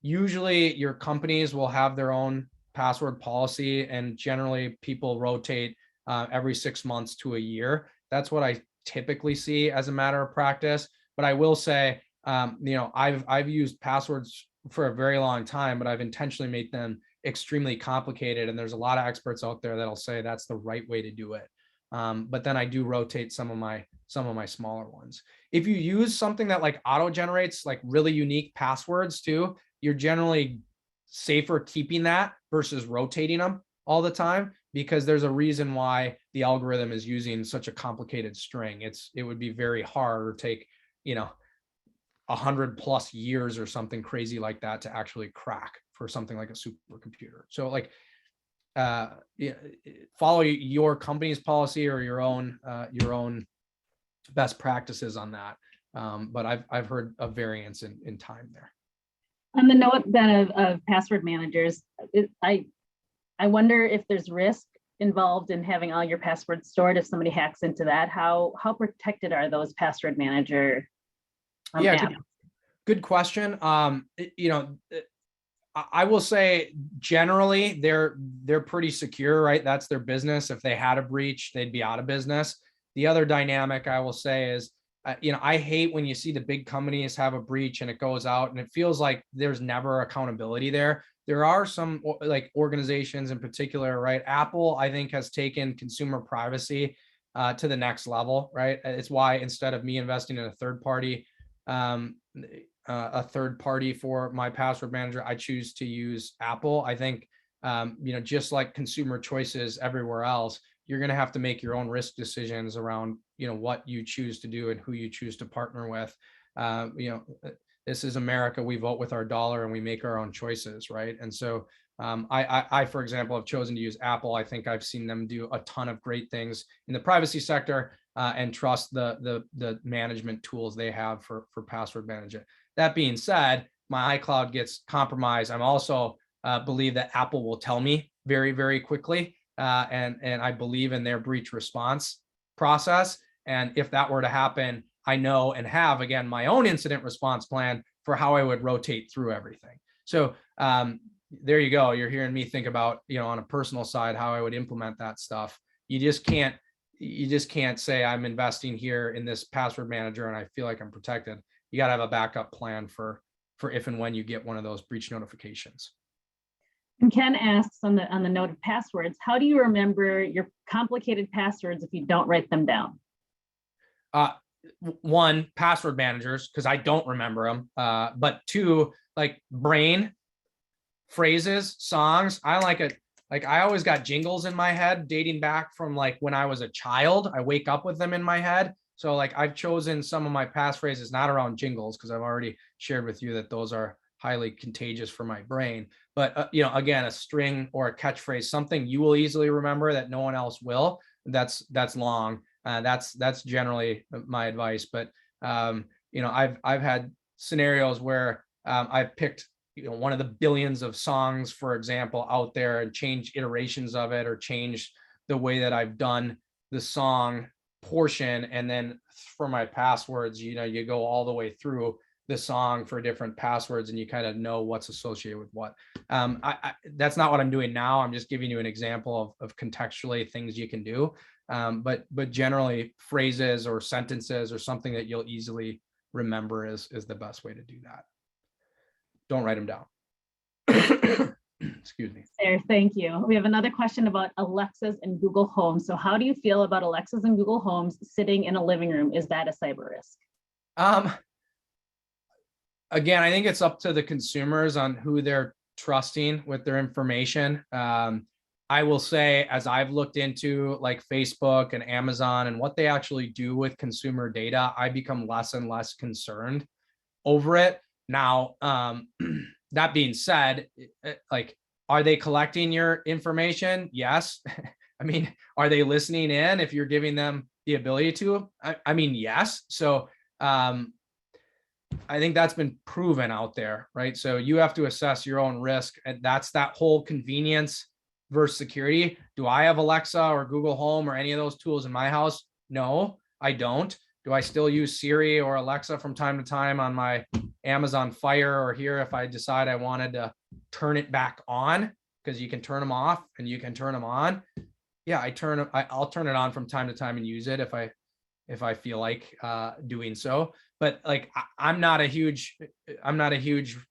Usually your companies will have their own password policy, and generally people rotate every 6 months to a year. That's what I typically see as a matter of practice. But I will say, you know, I've used passwords for a very long time, but I've intentionally made them extremely complicated. And there's a lot of experts out there that'll say that's the right way to do it. But then I do rotate some of my smaller ones. If you use something that like auto generates like really unique passwords too, you're generally safer keeping that versus rotating them all the time, because there's a reason why the algorithm is using such a complicated string. It would be very hard, or take, you know, 100+ years or something crazy like that to actually crack for something like a supercomputer. So like, follow your company's policy or your own best practices on that. But I've heard of variance in time there. On the note then of password managers, I wonder if there's risk involved in having all your passwords stored. If somebody hacks into that, how protected are those password manager apps? Good question. You know, I will say generally they're pretty secure, right? That's their business. If they had a breach, they'd be out of business. The other dynamic I will say is, you know, I hate when you see the big companies have a breach and it goes out and it feels like there's never accountability there. There are some like organizations in particular, right? Apple, I think, has taken consumer privacy to the next level, right? It's why instead of me investing in a third party for my password manager, I choose to use Apple. I think, you know, just like consumer choices everywhere else, you're going to have to make your own risk decisions around, you know, what you choose to do and who you choose to partner with. You know, this is America. We vote with our dollar and we make our own choices, right? And so I, for example, have chosen to use Apple. I think I've seen them do a ton of great things in the privacy sector, and trust the management tools they have for password management. That being said, my iCloud gets compromised. I'm also believe that Apple will tell me very, very quickly, and I believe in their breach response process. And if that were to happen, I know and have, again, my own incident response plan for how I would rotate through everything. So there you go. You're hearing me think about, you know, on a personal side, how I would implement that stuff. You just can't say I'm investing here in this password manager and I feel like I'm protected. You got to have a backup plan for if and when you get one of those breach notifications. And Ken asks on the note of passwords, how do you remember your complicated passwords if you don't write them down? One, password managers, because I don't remember them. But two, like brain, phrases, songs. I like it. Like I always got jingles in my head dating back from like when I was a child. I wake up with them in my head. So like I've chosen some of my passphrases not around jingles, because I've already shared with you that those are highly contagious for my brain. But you know, again, a string or a catchphrase, something you will easily remember that no one else will. That's long. That's generally my advice. But you know, I've had scenarios where I've picked, you know, one of the billions of songs, for example, out there, and changed iterations of it or changed the way that I've done the song portion, and then for my passwords, you go all the way through the song for different passwords, and you kind of know what's associated with what. That's not what I'm doing now. I'm just giving you an example of contextually things you can do. But generally, phrases or sentences or something that you'll easily remember is the best way to do that. Don't write them down. Excuse me. There, thank you. We have another question about Alexas and Google Home. So how do you feel about Alexas and Google Homes sitting in a living room? Is that a cyber risk? Again, I think it's up to the consumers on who they're trusting with their information. I will say, as I've looked into like Facebook and Amazon and what they actually do with consumer data, I become less and less concerned over it. Now, that being said, like, are they collecting your information? Yes. I mean, are they listening in if you're giving them the ability to? I mean, yes. So I think that's been proven out there, right? So you have to assess your own risk, and that's that whole convenience versus security. Do I have Alexa or Google Home or any of those tools in my house? No, I don't. Do I still use Siri or Alexa from time to time on my Amazon Fire or here if I decide I wanted to turn it back on, because you can turn them off and you can turn them on. Yeah, I'll turn it on from time to time and use it if I feel like doing so. But like, I'm not a huge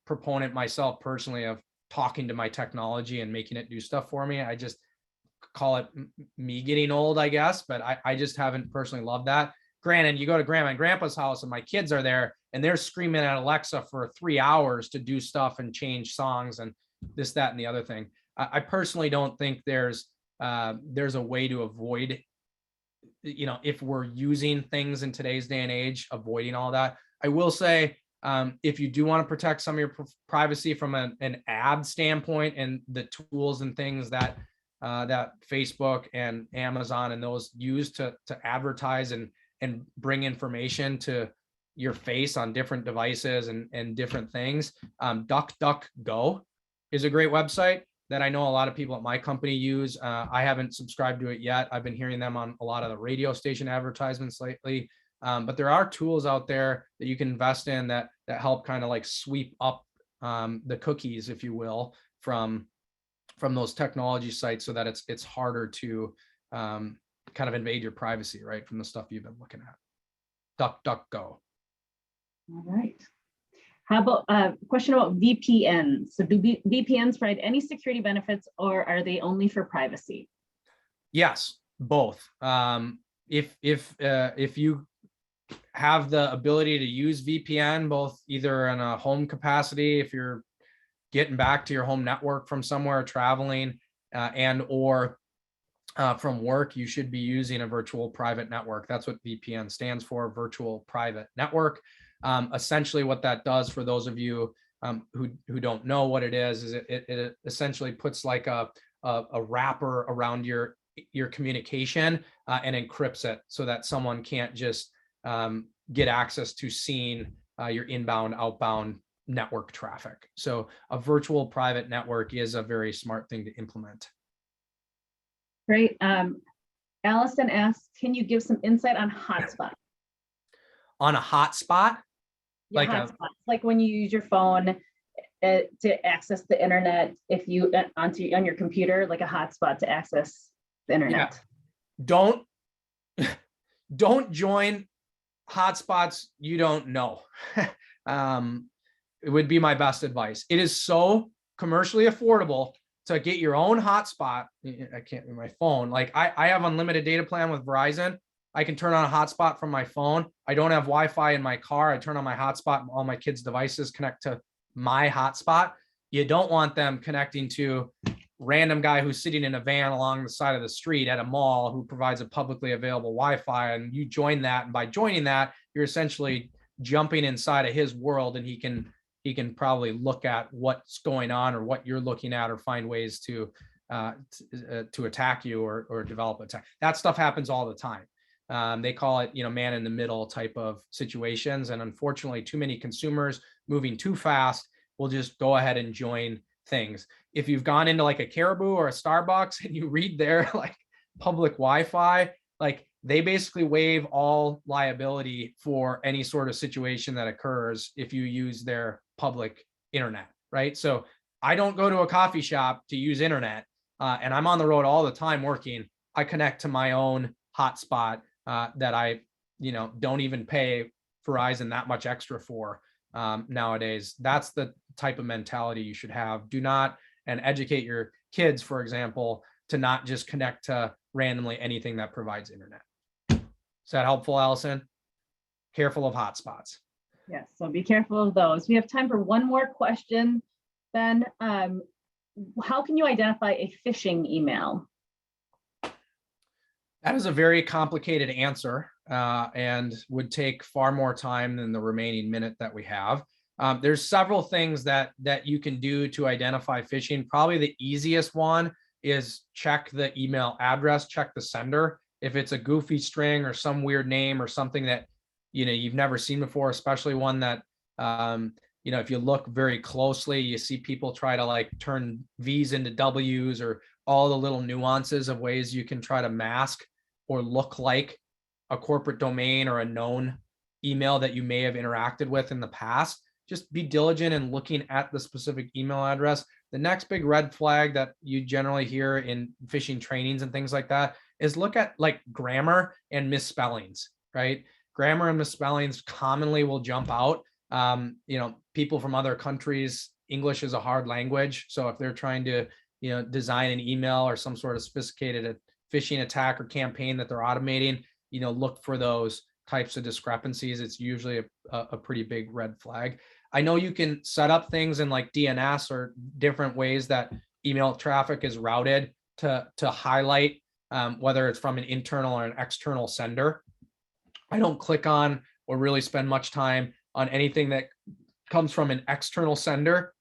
proponent myself personally of talking to my technology and making it do stuff for me. I just call it me getting old, I guess, but I just haven't personally loved that. Granted, you go to grandma and grandpa's house and my kids are there and they're screaming at Alexa for 3 hours to do stuff and change songs and this, that, and the other thing. I personally don't think there's a way to avoid, if we're using things in today's day and age, avoiding all that. I will say, if you do want to protect some of your privacy from an ad standpoint and the tools and things that Facebook and Amazon and those use to advertise and bring information to your face on different devices and different things. DuckDuckGo is a great website that I know a lot of people at my company use. I haven't subscribed to it yet. I've been hearing them on a lot of the radio station advertisements lately. But there are tools out there that you can invest in that help kind of like sweep up the cookies, if you will, from those technology sites so that it's harder to kind of invade your privacy, right, from the stuff you've been looking at. DuckDuckGo. All right. How about a question about VPNs? So do VPNs provide any security benefits, or are they only for privacy? Yes, both. If you have the ability to use VPN, both either in a home capacity, if you're getting back to your home network from somewhere, traveling, and or from work, you should be using a virtual private network. That's what VPN stands for, virtual private network. Essentially what that does, for those of you who don't know what it is it essentially puts like a wrapper around your communication and encrypts it so that someone can't just get access to seeing your inbound, outbound network traffic. So a virtual private network is a very smart thing to implement. Great. Allison asks, can you give some insight on hotspots? On a hotspot? Like hotspots, like when you use your phone to access the internet, if you on your computer, like a hotspot to access the internet. Yeah. Don't join hotspots you don't know. It would be my best advice. It is so commercially affordable to get your own hotspot. I can't with my phone. Like I have unlimited data plan with Verizon. I can turn on a hotspot from my phone. I don't have Wi-Fi in my car. I turn on my hotspot. All my kids' devices connect to my hotspot. You don't want them connecting to random guy who's sitting in a van along the side of the street at a mall who provides a publicly available Wi-Fi, and you join that. And by joining that, you're essentially jumping inside of his world, and he can probably look at what's going on or what you're looking at or find ways to attack you or develop attack. That stuff happens all the time. They call it, man in the middle type of situations. And unfortunately, too many consumers moving too fast will just go ahead and join things. If you've gone into like a Caribou or a Starbucks and you read their like public Wi-Fi, like they basically waive all liability for any sort of situation that occurs if you use their public internet, right? So I don't go to a coffee shop to use internet, and I'm on the road all the time working. I connect to my own hotspot that I, don't even pay Verizon that much extra for nowadays. That's the type of mentality you should have. Do not, and educate your kids, for example, to not just connect to randomly anything that provides internet. Is that helpful, Allison? Careful of hotspots. Yes, so be careful of those. We have time for one more question. Ben, how can you identify a phishing email? That is a very complicated answer and would take far more time than the remaining minute that we have. There's several things that you can do to identify phishing. Probably the easiest one is check the email address, check the sender. If it's a goofy string or some weird name or something that you've never seen before, especially one that if you look very closely, you see people try to like turn V's into W's, or all the little nuances of ways you can try to mask or look like a corporate domain or a known email that you may have interacted with in the past. Just be diligent in looking at the specific email address. The next big red flag that you generally hear in phishing trainings and things like that is look at like grammar and misspellings, right? Grammar and misspellings commonly will jump out. People from other countries, English is a hard language. So if they're trying to, design an email or some sort of sophisticated phishing attack or campaign that they're automating, look for those types of discrepancies. It's usually a pretty big red flag. I know you can set up things in like DNS or different ways that email traffic is routed to highlight whether it's from an internal or an external sender. I don't click on or really spend much time on anything that comes from an external sender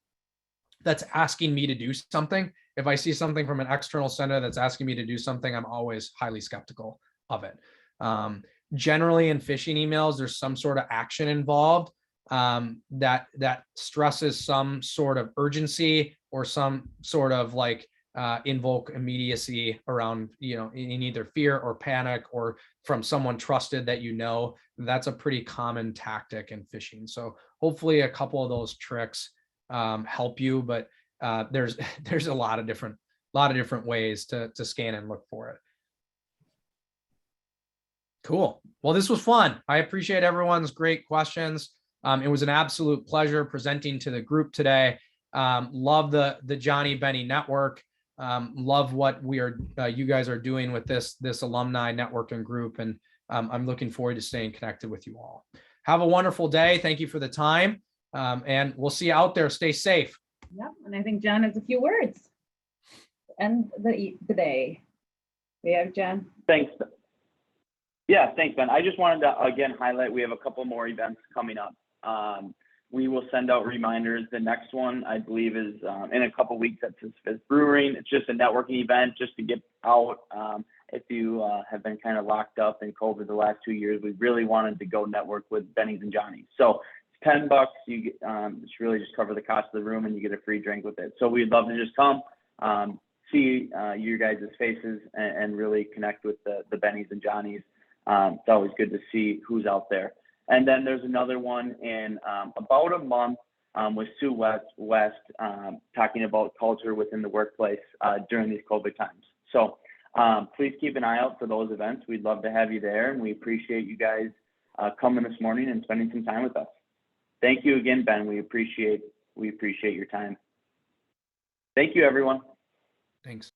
that's asking me to do something. If I see something from an external sender that's asking me to do something, I'm always highly skeptical of it. Generally in phishing emails, there's some sort of action involved that stresses some sort of urgency or some sort of like invoke immediacy around, in either fear or panic or from someone trusted that that's a pretty common tactic in phishing. So hopefully a couple of those tricks help you, but there's a lot of different ways to scan and look for it. Cool. Well, this was fun. I appreciate everyone's great questions. It was an absolute pleasure presenting to the group today. Love the Johnny Benny network. Love what you guys are doing with this alumni networking group, and I'm looking forward to staying connected with you all. Have a wonderful day. Thank you for the time, and we'll see you out there. Stay safe. Yep, and I think John has a few words to end the day. We have John. Thanks. Yeah, thanks, Ben. I just wanted to again highlight we have a couple more events coming up. We will send out reminders. The next one, I believe, is in a couple weeks at CSB Brewing. It's just a networking event just to get out. If you have been kind of locked up in COVID the last 2 years, we really wanted to go network with Benny's and Johnny's. So it's $10. You get, it's really just cover the cost of the room and you get a free drink with it. So we'd love to just come, see your guys' faces and really connect with the Benny's and Johnny's. It's always good to see who's out there. And then there's another one in about a month with Sue West talking about culture within the workplace during these COVID times. So please keep an eye out for those events. We'd love to have you there, and we appreciate you guys coming this morning and spending some time with us. Thank you again, Ben. We appreciate your time. Thank you, everyone. Thanks.